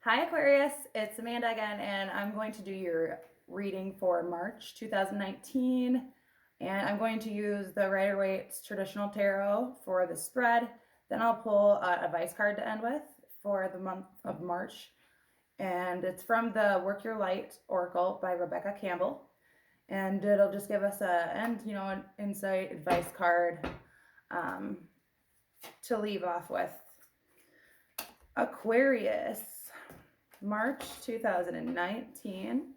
Hi Aquarius, it's Amanda again, and I'm going to do your reading for March 2019. And I'm going to use the Rider-Waite's Traditional Tarot for the spread. Then I'll pull an advice card to end with for the month of March. And it's from the Work Your Light Oracle by Rebecca Campbell. And it'll just give us an insight advice card to leave off with. Aquarius, March 2019.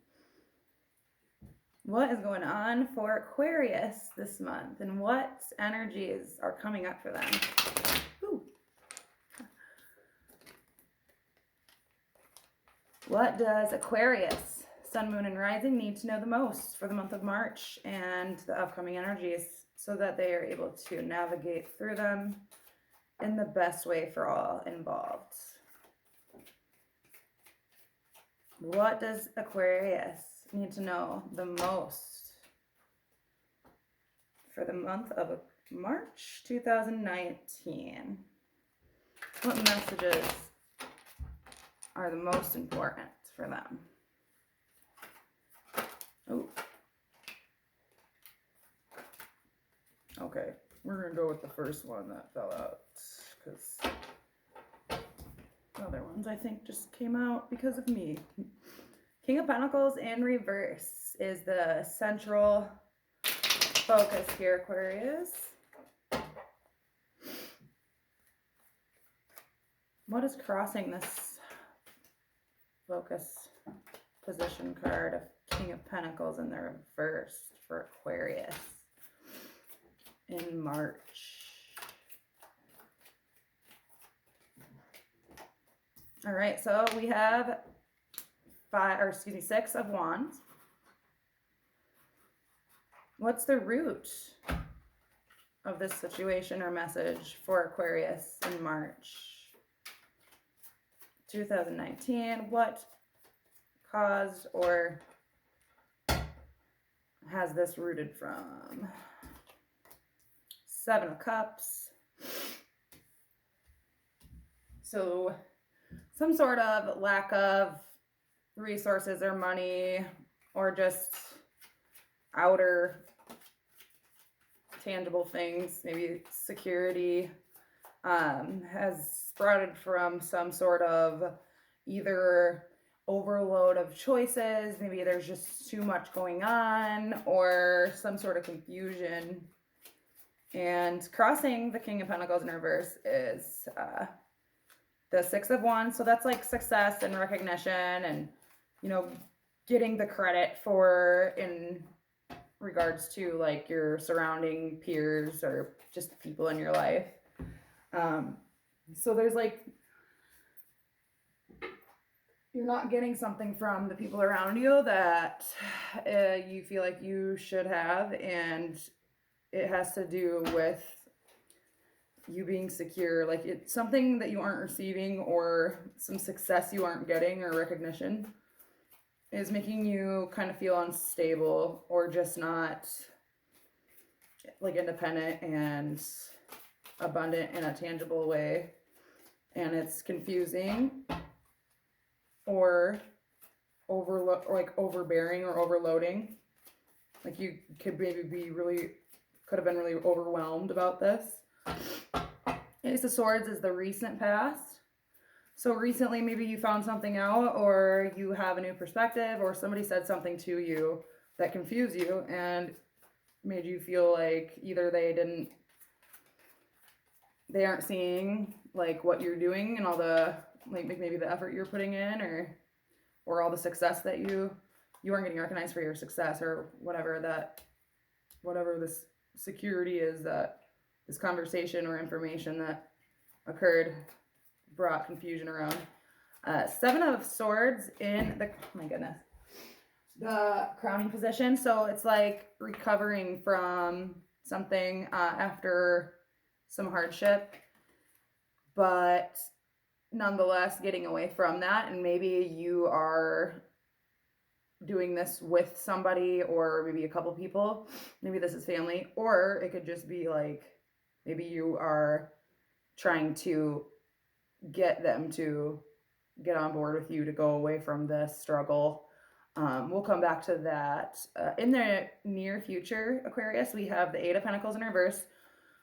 What is going on for Aquarius this month, and what energies are coming up for them? Ooh. What does Aquarius, Sun, Moon, and Rising need to know the most for the month of March and the upcoming energies so that they are able to navigate through them in the best way for all involved? What does Aquarius need to know the most for the month of March 2019? What messages are the most important for them? Oh. Okay, we're going to go with the first one that fell out because the other ones I think just came out because of me. King of Pentacles in reverse is the central focus here, Aquarius. What is crossing this focus position card of King of Pentacles in the reverse for Aquarius in March? All right, so we have 6 of Wands. What's the root of this situation or message for Aquarius in March 2019? What caused or has this rooted from? 7 of Cups. So some sort of lack of resources or money, or just outer tangible things, maybe security, has sprouted from some sort of either overload of choices, maybe there's just too much going on, or some sort of confusion. And crossing the King of Pentacles in reverse is the 6 of Wands. So that's like success and recognition and, you know, getting the credit for in regards to like your surrounding peers or just people in your life. So there's like, you're not getting something from the people around you that you feel like you should have, and it has to do with you being secure, like it's something that you aren't receiving, or some success you aren't getting, or recognition is making you kind of feel unstable, or just not like independent and abundant in a tangible way. And it's confusing or overbearing or overloading. Like you could maybe could have been really overwhelmed about this. Ace of Swords is the recent past. So recently maybe you found something out, or you have a new perspective, or somebody said something to you that confused you and made you feel like either they aren't seeing like what you're doing and all the like maybe the effort you're putting in, or all the success that you aren't getting recognized for your success, or whatever this security is that this conversation or information that occurred brought confusion around. 7 of Swords in the, oh my goodness, the crowning position. So it's like recovering from something after some hardship, but nonetheless getting away from that. And maybe you are doing this with somebody, or maybe a couple people. Maybe this is family, or it could just be like maybe you are trying to get them to get on board with you to go away from this struggle. We'll come back to that. In the near future, Aquarius, we have the Eight of Pentacles in reverse.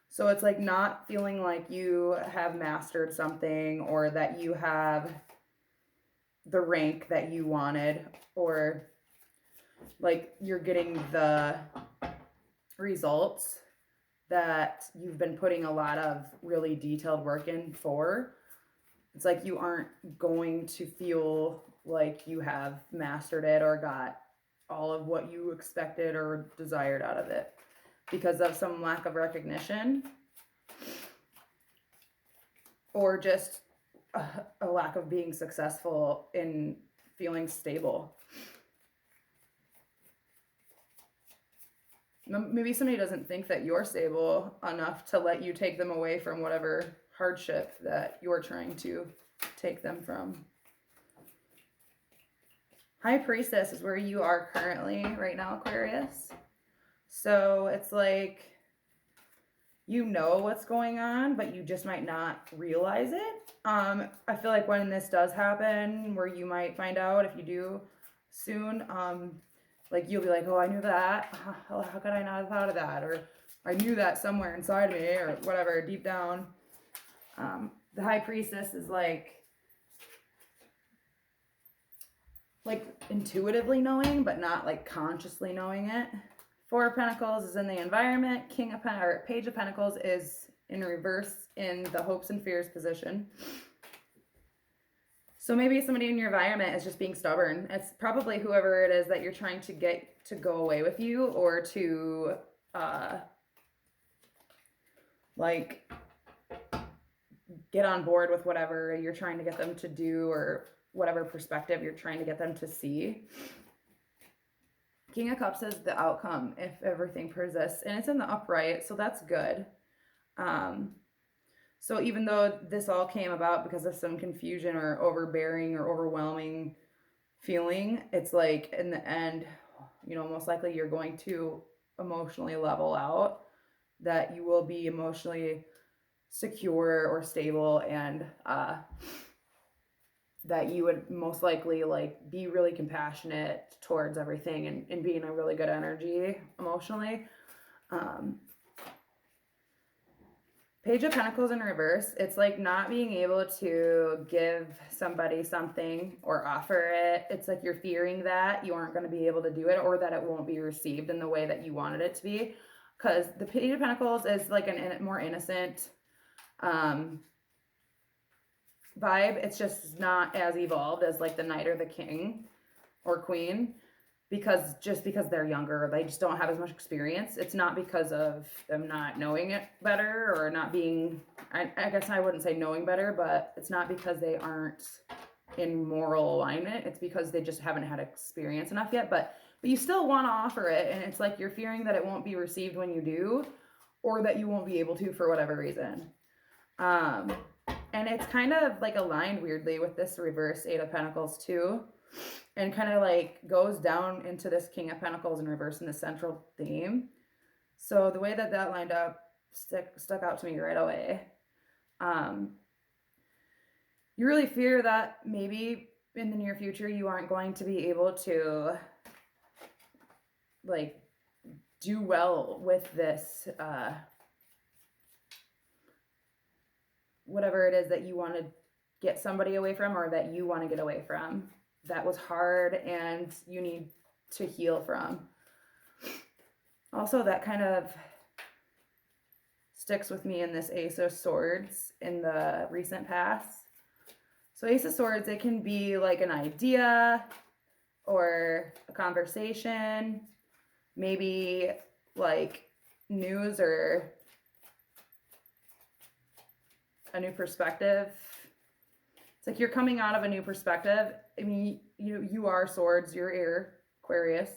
So it's like not feeling like you have mastered something or that you have the rank that you wanted, or like you're getting the results that you've been putting a lot of really detailed work in for. It's like you aren't going to feel like you have mastered it or got all of what you expected or desired out of it because of some lack of recognition or just a lack of being successful in feeling stable. Maybe somebody doesn't think that you're stable enough to let you take them away from whatever hardship that you're trying to take them from. High Priestess is where you are currently right now, Aquarius. So it's like you know what's going on, but you just might not realize it. I feel like when this does happen, where you might find out if you do soon, like you'll be like, oh, I knew that. How could I not have thought of that? Or I knew that somewhere inside me or whatever, deep down. The High Priestess is like intuitively knowing, but not like consciously knowing it. Four of Pentacles is in the environment. Page of Pentacles is in reverse in the hopes and fears position. So maybe somebody in your environment is just being stubborn. It's probably whoever it is that you're trying to get to go away with you or to like get on board with whatever you're trying to get them to do or whatever perspective you're trying to get them to see. King of Cups is the outcome if everything persists, and it's in the upright, so that's good. So even though this all came about because of some confusion or overbearing or overwhelming feeling, it's like in the end, you know, most likely you're going to emotionally level out, that you will be emotionally secure or stable, and that you would most likely like be really compassionate towards everything and be in a really good energy emotionally. Page of Pentacles in reverse, it's like not being able to give somebody something or offer it. It's like you're fearing that you aren't going to be able to do it or that it won't be received in the way that you wanted it to be. Because the Page of Pentacles is like a more innocent vibe. It's just not as evolved as like the Knight or the King or Queen, because they're younger, they just don't have as much experience. It's not because of them not knowing it better or not being, I guess I wouldn't say knowing better, but it's not because they aren't in moral alignment. It's because they just haven't had experience enough yet, but you still want to offer it, and it's like you're fearing that it won't be received when you do, or that you won't be able to for whatever reason. And it's kind of like aligned weirdly with this reverse Eight of Pentacles too, and kind of like goes down into this King of Pentacles in reverse in the central theme. So the way that lined up stuck out to me right away. You really fear that maybe in the near future you aren't going to be able to like do well with this whatever it is that you want to get somebody away from, or that you want to get away from, that was hard and you need to heal from. Also, that kind of sticks with me in this Ace of Swords in the recent past. So Ace of Swords, it can be like an idea or a conversation, maybe like news or a new perspective. It's like you're coming out of a new perspective. I mean, you are swords, you're air, Aquarius.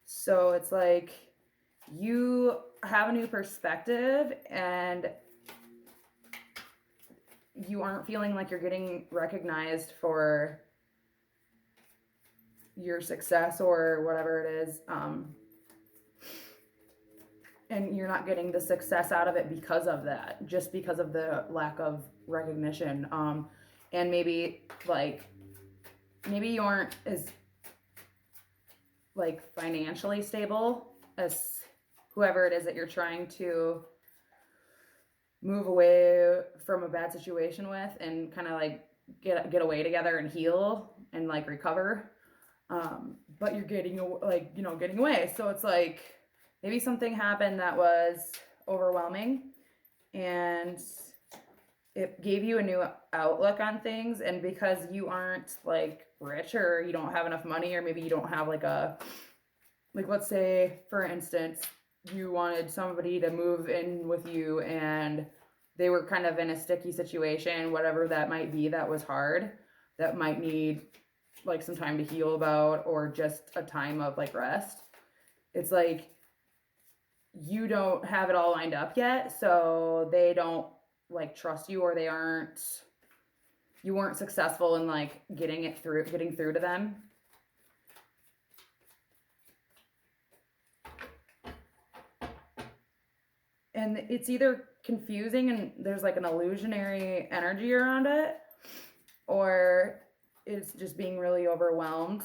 So it's like you have a new perspective and you aren't feeling like you're getting recognized for your success or whatever it is. And you're not getting the success out of it because of that, just because of the lack of recognition. and maybe you aren't as like financially stable as whoever it is that you're trying to move away from a bad situation with, and kind of like get away together and heal and like recover. But you're getting away. So it's like maybe something happened that was overwhelming, and it gave you a new outlook on things. And because you aren't like rich, or you don't have enough money, or maybe you don't have like let's say for instance you wanted somebody to move in with you and they were kind of in a sticky situation, whatever that might be, that was hard, that might need like some time to heal about, or just a time of like rest. It's like you don't have it all lined up yet, so they don't like trust you, or you weren't successful in like getting through to them. And it's either confusing and there's like an illusionary energy around it, or it's just being really overwhelmed.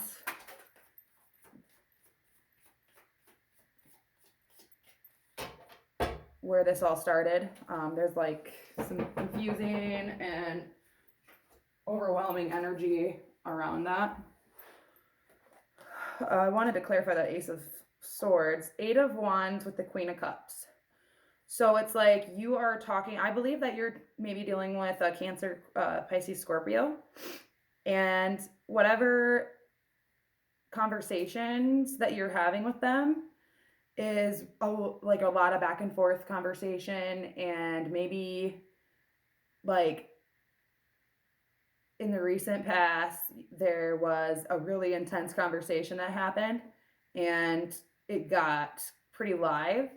Where this all started, there's like some confusing and overwhelming energy around that. I wanted to clarify that Ace of Swords, 8 of Wands with the Queen of Cups. So it's like you are talking, I believe that you're maybe dealing with a Cancer, Pisces, Scorpio, and whatever conversations that you're having with them is like a lot of back and forth conversation. And maybe like in the recent past, there was a really intense conversation that happened and it got pretty live.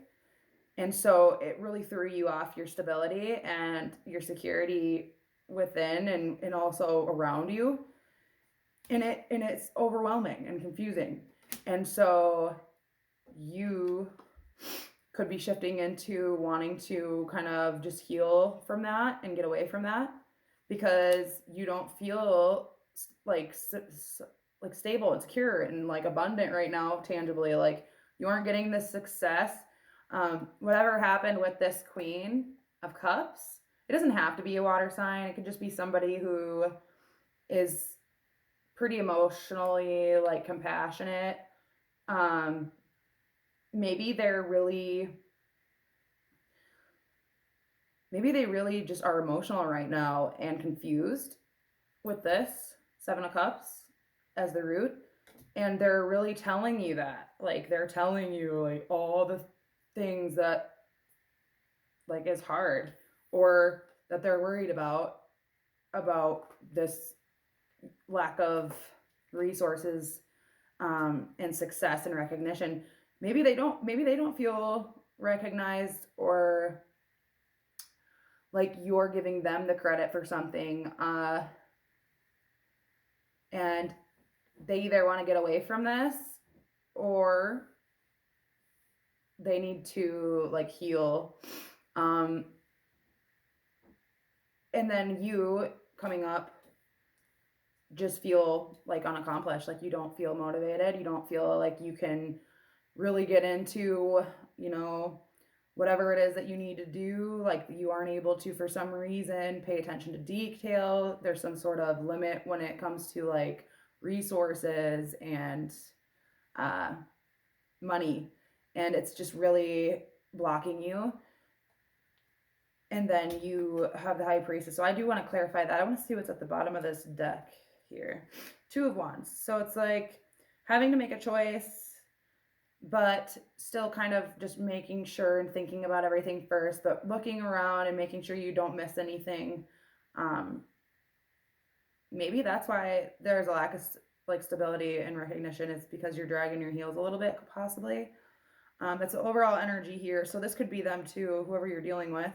And so it really threw you off your stability and your security within and also around you. And it's overwhelming and confusing. And so you could be shifting into wanting to kind of just heal from that and get away from that, because you don't feel like stable and secure and like abundant right now, tangibly. Like you aren't getting this success. Whatever happened with this Queen of Cups, it doesn't have to be a water sign. It could just be somebody who is pretty emotionally like compassionate. Maybe they really just are emotional right now and confused with this 7 of Cups as the root. And they're really telling you that, like, they're telling you like all the things that like is hard, or that they're worried about this lack of resources, and success and recognition. Maybe they don't feel recognized, or like you're giving them the credit for something, and they either want to get away from this, or they need to like heal. And then you coming up just feel like unaccomplished, like you don't feel motivated, you don't feel like you can really get into, whatever it is that you need to do. Like you aren't able to, for some reason, pay attention to detail. There's some sort of limit when it comes to like resources and money, and it's just really blocking you. And then you have the High Priestess. So I do want to clarify that. I want to see what's at the bottom of this deck here. 2 of Wands. So it's like having to make a choice, but still kind of just making sure and thinking about everything first, but looking around and making sure you don't miss anything. Maybe that's why there's a lack of like stability and recognition. It's because you're dragging your heels a little bit, possibly. That's the overall energy here. So this could be them too, whoever you're dealing with.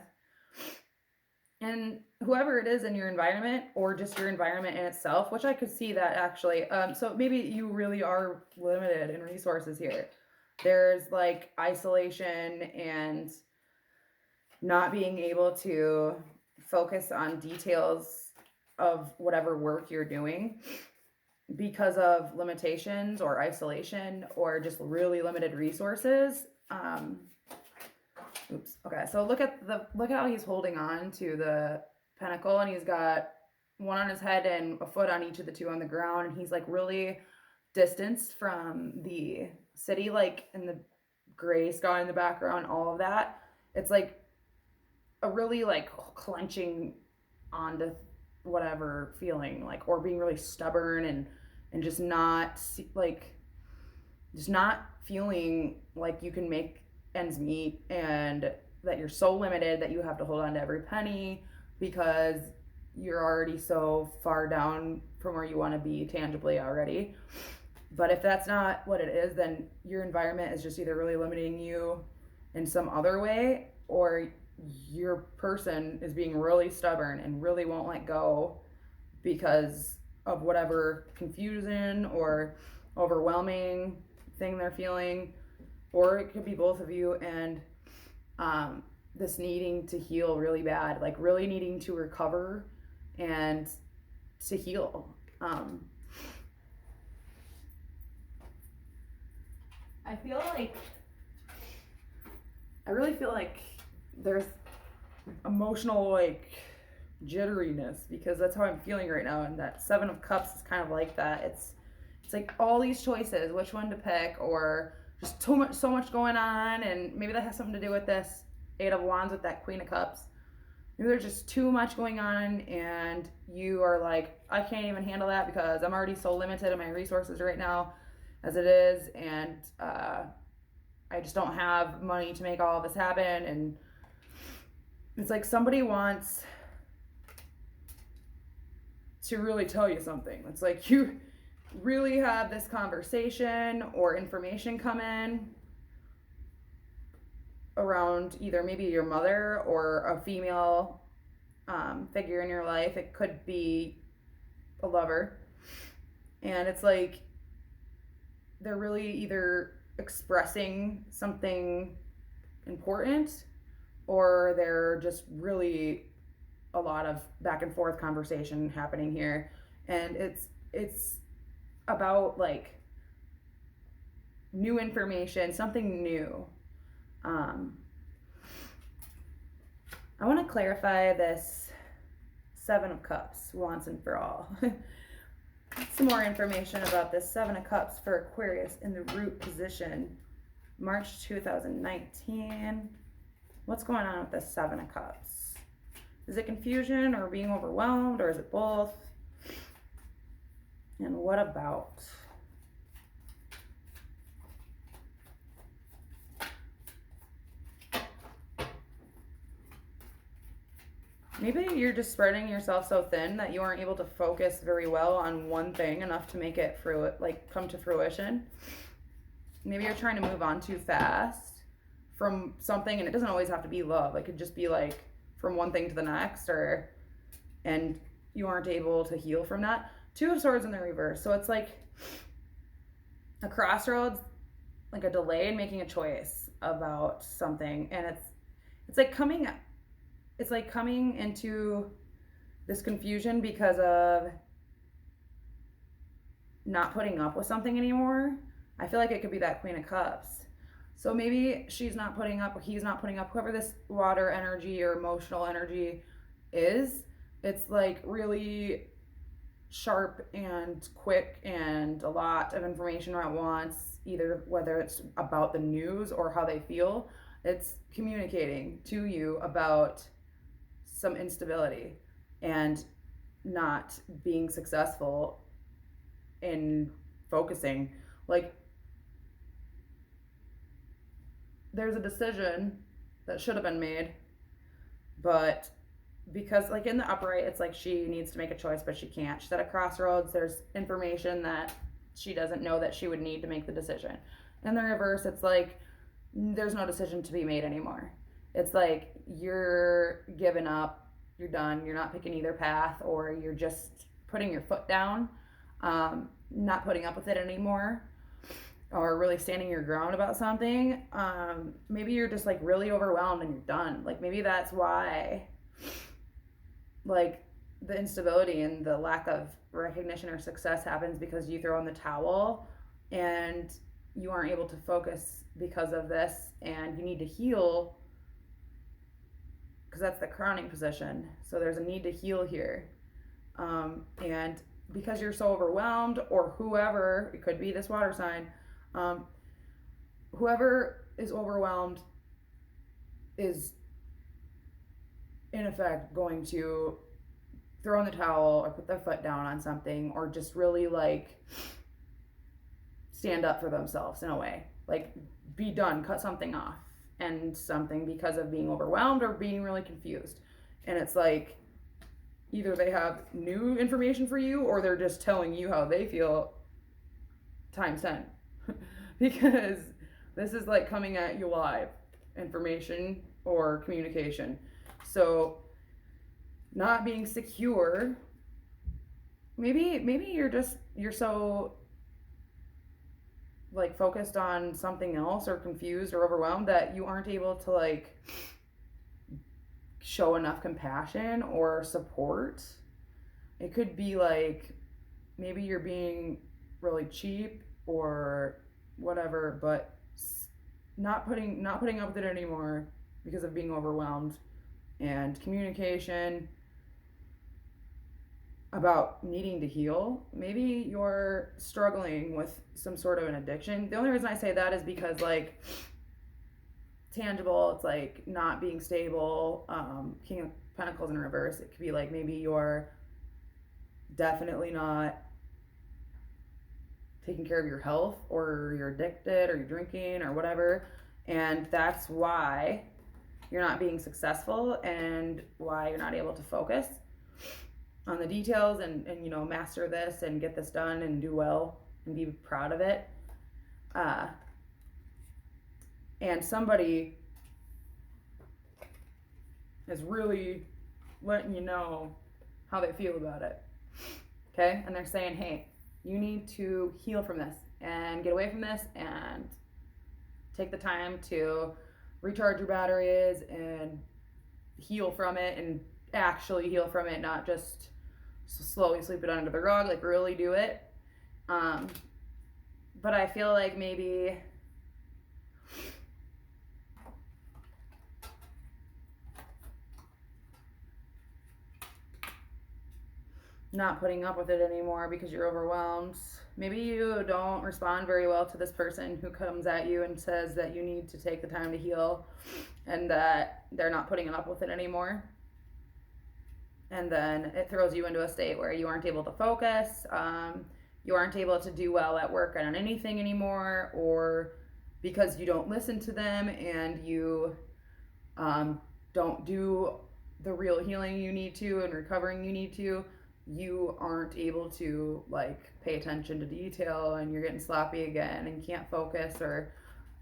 And whoever it is in your environment, or just your environment in itself, which I could see that actually. So maybe you really are limited in resources here. There's like isolation and not being able to focus on details of whatever work you're doing because of limitations or isolation or just really limited resources. Oops. Okay. So look at how he's holding on to the pentacle, and he's got one on his head and a foot on each of the two on the ground, and he's like really distanced from the city, like in the gray sky in the background, all of that. It's like a really like clenching onto whatever feeling, like, or being really stubborn and just not feeling like you can make ends meet, and that you're so limited that you have to hold on to every penny because you're already so far down from where you want to be tangibly already. But if that's not what it is, then your environment is just either really limiting you in some other way, or your person is being really stubborn and really won't let go because of whatever confusion or overwhelming thing they're feeling. Or it could be both of you, and this needing to heal really bad, like really needing to recover and to heal. I really feel like there's emotional like jitteriness, because that's how I'm feeling right now, and that Seven of Cups is kind of like that. It's like all these choices, which one to pick, or just so much going on, and maybe that has something to do with this Eight of Wands with that Queen of Cups. Maybe there's just too much going on, and you are like, I can't even handle that because I'm already so limited in my resources right now as it is, and I just don't have money to make all of this happen. And it's like somebody wants to really tell you something. It's like you really have this conversation or information come in around either maybe your mother or a female figure in your life. It could be a lover. And it's like they're really either expressing something important, or they're just really a lot of back and forth conversation happening here. And it's about like new information, something new. I want to clarify this Seven of Cups once and for all. Some more information about this Seven of Cups for Aquarius in the root position, March 2019. What's going on with this Seven of Cups? Is it confusion or being overwhelmed, or is it both? And what about? Maybe you're just spreading yourself so thin that you aren't able to focus very well on one thing enough to make it come to fruition. Maybe you're trying to move on too fast from something, and it doesn't always have to be love. It could just be like from one thing to the next, and you aren't able to heal from that. Two of Swords in the reverse. So it's like a crossroads, like a delay in making a choice about something, and it's like coming into this confusion because of not putting up with something anymore. I feel like it could be that Queen of Cups. So maybe she's not putting up, or he's not putting up, whoever this water energy or emotional energy is. It's like really sharp and quick and a lot of information at once, either whether it's about the news or how they feel. It's communicating to you about some instability and not being successful in focusing. Like, there's a decision that should have been made, but because like in the upright, it's like she needs to make a choice, but she can't. She's at a crossroads. There's information that she doesn't know that she would need to make the decision. In the reverse, it's like there's no decision to be made anymore. It's like you're giving up, you're done, you're not picking either path, or you're just putting your foot down, not putting up with it anymore, or really standing your ground about something. Maybe you're just like really overwhelmed and you're done. Like maybe that's why like the instability and the lack of recognition or success happens because you throw in the towel and you aren't able to focus because of this, and you need to heal because that's the crowning position. So there's a need to heal here. And because you're so overwhelmed, or whoever, it could be this water sign, whoever is overwhelmed is in effect going to throw in the towel or put their foot down on something, or just really like stand up for themselves in a way, like be done, cut something off and something because of being overwhelmed or being really confused. And it's like either they have new information for you or they're just telling you how they feel times 10 because this is like coming at you live information or communication. So not being secure, maybe you're so like focused on something else or confused or overwhelmed that you aren't able to like show enough compassion or support. It could be like maybe you're being really cheap or whatever, but not putting up with it anymore because of being overwhelmed. And communication about needing to heal. Maybe you're struggling with some sort of an addiction. The only reason I say that is because like tangible, it's like not being stable. King of Pentacles in reverse, it could be like maybe you're definitely not taking care of your health, or you're addicted, or you're drinking or whatever, and that's why you're not being successful and why you're not able to focus on the details and you know, master this and get this done and do well and be proud of it. And somebody is really letting you know how they feel about it. Okay? And they're saying, hey, you need to heal from this and get away from this and take the time to recharge your batteries and heal from it, and actually heal from it, not just slowly sweep it under the rug, like really do it. But I feel like maybe not putting up with it anymore because you're overwhelmed. Maybe you don't respond very well to this person who comes at you and says that you need to take the time to heal and that they're not putting up with it anymore. And then it throws you into a state where you aren't able to focus, you aren't able to do well at work on anything anymore, or because you don't listen to them and you don't do the real healing you need to and recovering you need to, you aren't able to like pay attention to detail, and you're getting sloppy again and can't focus, or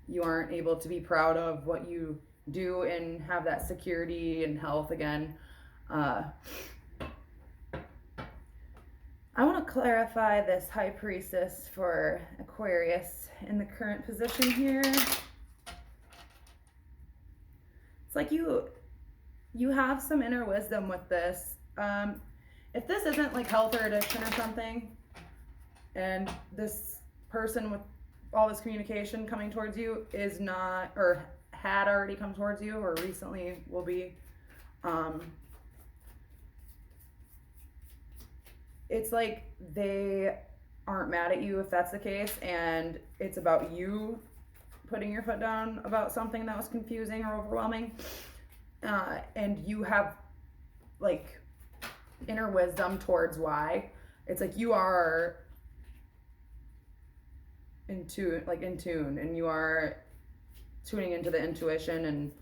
you aren't able to be proud of what you do and have that security and health again. I want to clarify this High Priestess for Aquarius in the current position here. It's like you have some inner wisdom with this. If this isn't like health or addiction or something, and this person with all this communication coming towards you is not, or had already come towards you, or recently will be, it's like they aren't mad at you if that's the case, and it's about you putting your foot down about something that was confusing or overwhelming, and you have like inner wisdom towards why. It's like you are in tune, and you are tuning into the intuition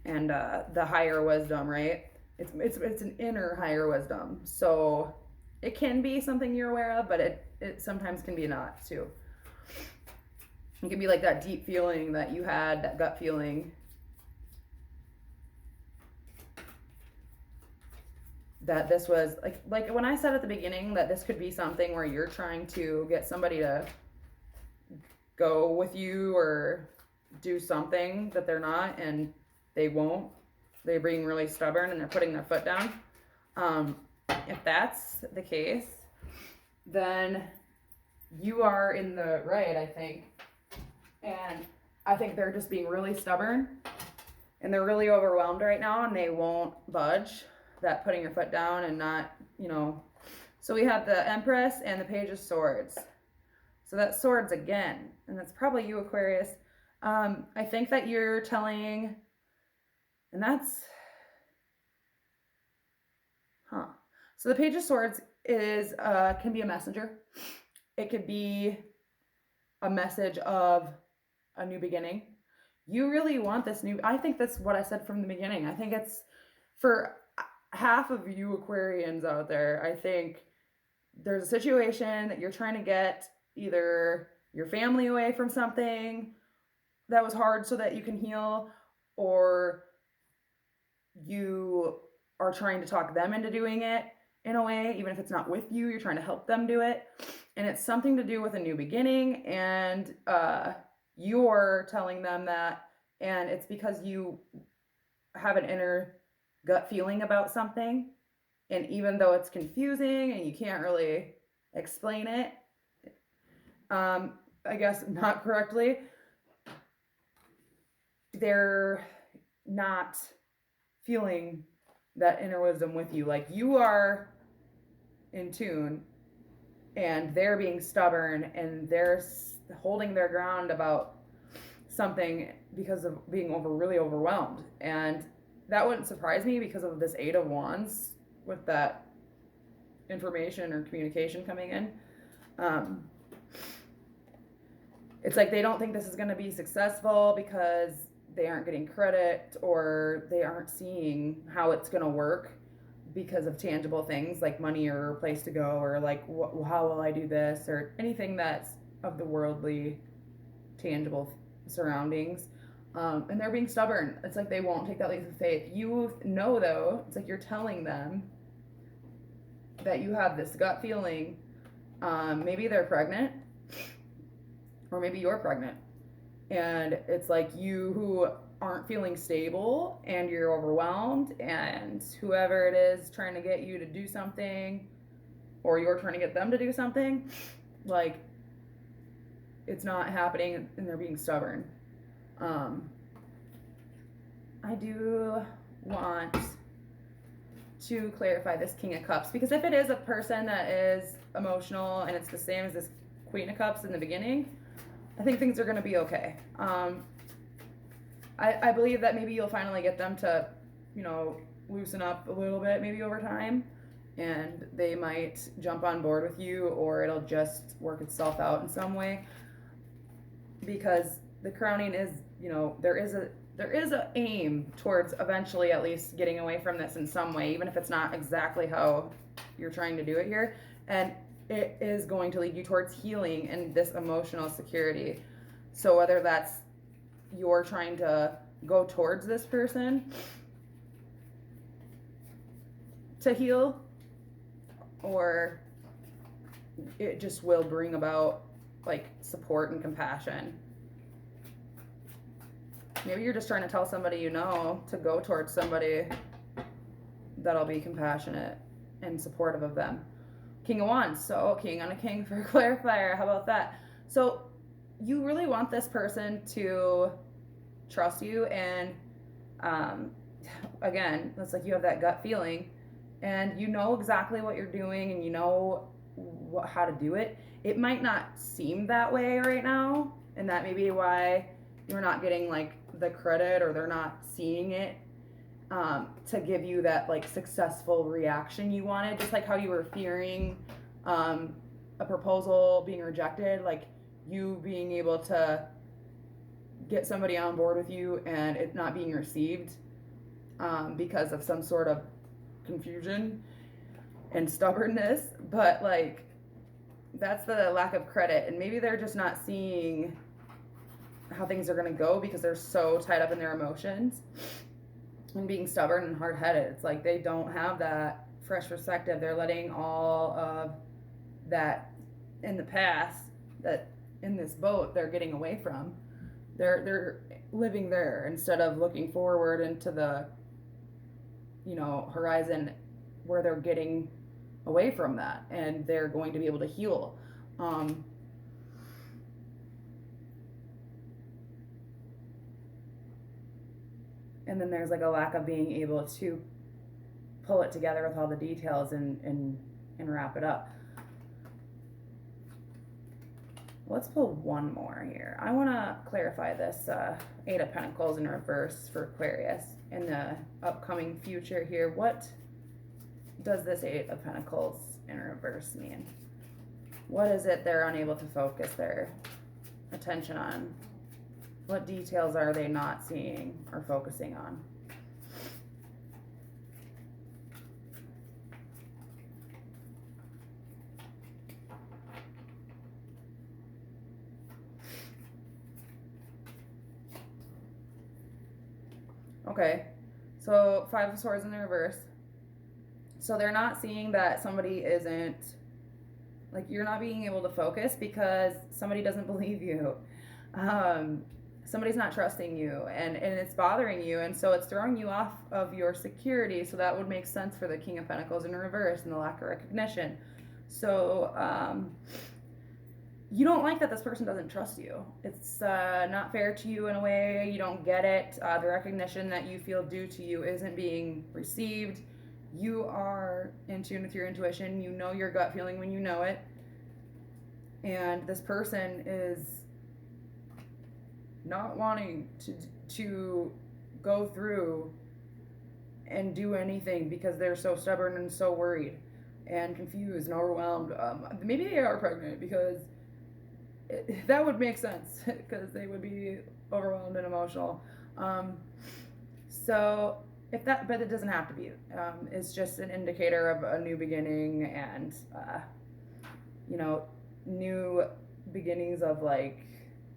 and the higher wisdom, right? It's an inner higher wisdom. So it can be something you're aware of, but it sometimes can be not too. It can be like that deep feeling that you had, that gut feeling that this was like when I said at the beginning that this could be something where you're trying to get somebody to go with you or do something that they're not, and they won't. They're being really stubborn and they're putting their foot down. If that's the case, then you are in the right, I think. And I think they're just being really stubborn and they're really overwhelmed right now and they won't budge. That putting your foot down and not, So we have the Empress and the Page of Swords. So that's swords again, and that's probably you, Aquarius. I think that you're telling, and that's, So the Page of Swords is can be a messenger. It could be a message of a new beginning. You really want this new. I think that's what I said from the beginning. I think it's for half of you Aquarians out there. I think there's a situation that you're trying to get either your family away from something that was hard so that you can heal, or you are trying to talk them into doing it in a way, even if it's not with you, you're trying to help them do it. And it's something to do with a new beginning, and you're telling them that, and it's because you have an inner gut feeling about something, and even though it's confusing and you can't really explain it, I guess not correctly, they're not feeling that inner wisdom with you. Like, you are in tune and they're being stubborn and they're holding their ground about something because of being really overwhelmed. And that wouldn't surprise me because of this Eight of Wands with that information or communication coming in. It's like they don't think this is going to be successful because they aren't getting credit, or they aren't seeing how it's going to work because of tangible things like money or a place to go, or like how will I do this, or anything that's of the worldly tangible surroundings. And they're being stubborn. It's like they won't take that leap of faith. You know, though, it's like you're telling them that you have this gut feeling. Maybe they're pregnant, or maybe you're pregnant. And it's like you who aren't feeling stable and you're overwhelmed, and whoever it is trying to get you to do something, or you're trying to get them to do something, like, it's not happening and they're being stubborn. I do want to clarify this King of Cups, because if it is a person that is emotional and it's the same as this Queen of Cups in the beginning, I think things are going to be okay. I believe that maybe you'll finally get them to, loosen up a little bit, maybe over time, and they might jump on board with you, or it'll just work itself out in some way. Because the crowning is, there is a aim towards eventually at least getting away from this in some way, even if it's not exactly how you're trying to do it here. And it is going to lead you towards healing and this emotional security. So whether that's you're trying to go towards this person to heal, or it just will bring about like support and compassion. Maybe you're just trying to tell somebody to go towards somebody that'll be compassionate and supportive of them. King of Wands, so king on a king for a clarifier. How about that? So you really want this person to trust you, and again, it's like you have that gut feeling, and you know exactly what you're doing, and you know how to do it. It might not seem that way right now, and that may be why you're not getting like the credit, or they're not seeing it to give you that like successful reaction you wanted, just like how you were fearing a proposal being rejected, like you being able to get somebody on board with you and it not being received because of some sort of confusion and stubbornness. But like, that's the lack of credit, and maybe they're just not seeing how things are going to go because they're so tied up in their emotions and being stubborn and hard-headed. It's like they don't have that fresh perspective. They're letting all of that in the past, that in this boat they're getting away from, they're living there instead of looking forward into the horizon where they're getting away from that, and they're going to be able to heal. And then there's like a lack of being able to pull it together with all the details and wrap it up. Let's pull one more here. I want to clarify this Eight of Pentacles in reverse for Aquarius in the upcoming future here. What does this Eight of Pentacles in reverse mean? What is it they're unable to focus their attention on? What details are they not seeing or focusing on? Okay, so Five of Swords in the reverse. So they're not seeing that somebody isn't, like, you're not being able to focus because somebody doesn't believe you. Somebody's not trusting you, and it's bothering you, and so it's throwing you off of your security. So that would make sense for the King of Pentacles in reverse and the lack of recognition. So you don't like that this person doesn't trust you. It's not fair to you in a way. You don't get it. The recognition that you feel due to you isn't being received. You are in tune with your intuition. You know your gut feeling when you know it. And this person is not wanting to go through and do anything because they're so stubborn and so worried and confused and overwhelmed. Maybe they are pregnant, because that would make sense, because they would be overwhelmed and emotional. So if that, but it doesn't have to be. It's just an indicator of a new beginning, and new beginnings of, like,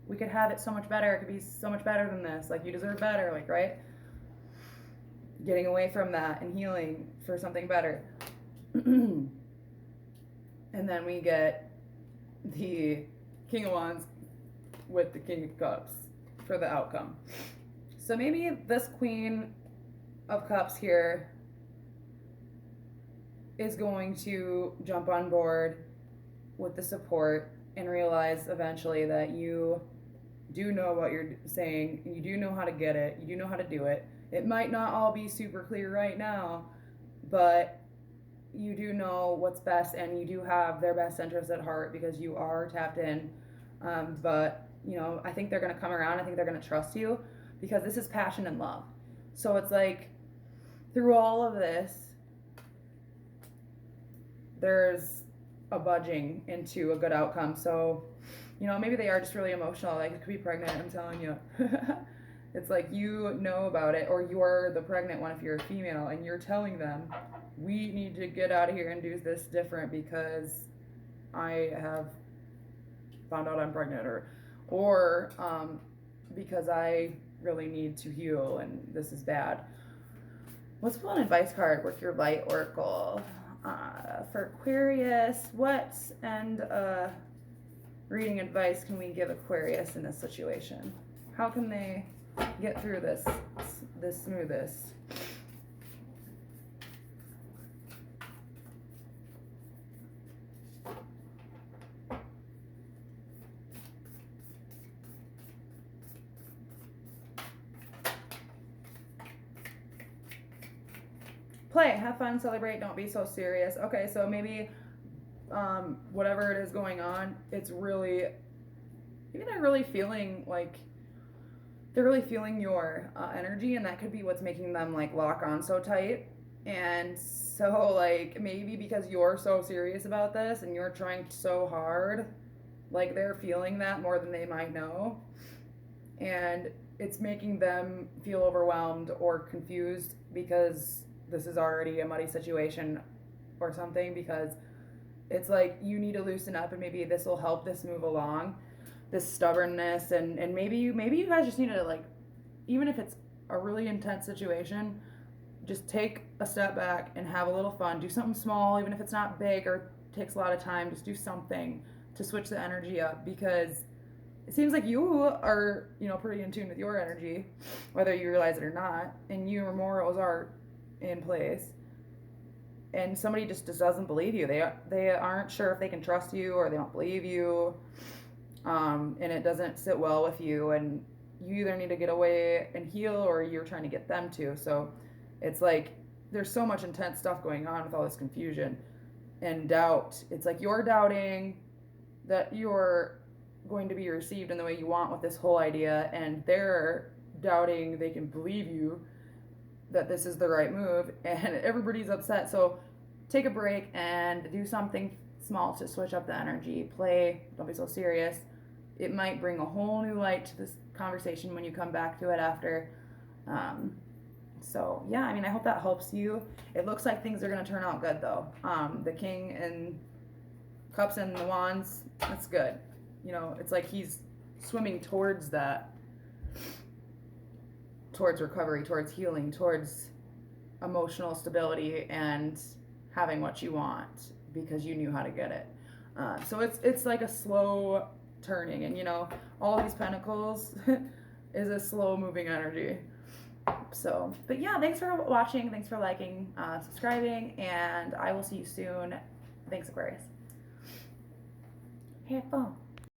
we could have it so much better. It could be so much better than this. Like, you deserve better, like, right? Getting away from that and healing for something better. And then we get the King of Wands with the King of Cups for the outcome. So maybe this Queen of Cups here is going to jump on board with the support and realize eventually that you do know what you're saying, you do know how to get it, you do know how to do it. It might not all be super clear right now, but you do know what's best, and you do have their best interests at heart because you are tapped in. But I think they're going to come around. I think they're going to trust you, because this is passion and love. So it's like, through all of this, there's a budging into a good outcome. So maybe they are just really emotional. Like, it could be pregnant, I'm telling you. It's like, you know about it, or you're the pregnant one if you're a female, and you're telling them, we need to get out of here and do this different because I have found out I'm pregnant, or because I really need to heal and this is bad. Let's pull an advice card, Work Your Light Oracle. For Aquarius, what end reading advice can we give Aquarius in this situation? How can they get through this smoothest? Play, have fun, celebrate, don't be so serious. Okay, so maybe whatever it is going on, it's really, maybe they're really feeling your energy, and that could be what's making them, like, lock on so tight. And so, like, maybe because you're so serious about this and you're trying so hard, like, they're feeling that more than they might know, and it's making them feel overwhelmed or confused because this is already a muddy situation or something, because it's like, you need to loosen up, and maybe this will help this move along, this stubbornness, and maybe you guys just need to, like, even if it's a really intense situation, just take a step back and have a little fun. Do something small, even if it's not big or takes a lot of time. Just do something to switch the energy up, because it seems like you are, pretty in tune with your energy, whether you realize it or not, and your morals are in place. and somebody just doesn't believe you. They aren't sure if they can trust you, or they don't believe you, and it doesn't sit well with you, and you either need to get away and heal, or you're trying to get them to. So it's like there's so much intense stuff going on with all this confusion and doubt. It's like you're doubting that you're going to be received in the way you want with this whole idea, and they're doubting they can believe you that this is the right move, and everybody's upset. So take a break and do something small to switch up the energy. Play, don't be so serious. It might bring a whole new light to this conversation when you come back to it after. So yeah, I mean, I hope that helps you. It looks like things are going to turn out good though. The King and Cups and the Wands, that's good. You know, it's like he's swimming towards that, towards recovery, towards healing, towards emotional stability and having what you want because you knew how to get it. So it's like a slow turning, and you know, all these pentacles is a slow moving energy. So, but yeah, thanks for watching, thanks for liking, subscribing, and I will see you soon. Thanks, Aquarius. Hey, phone.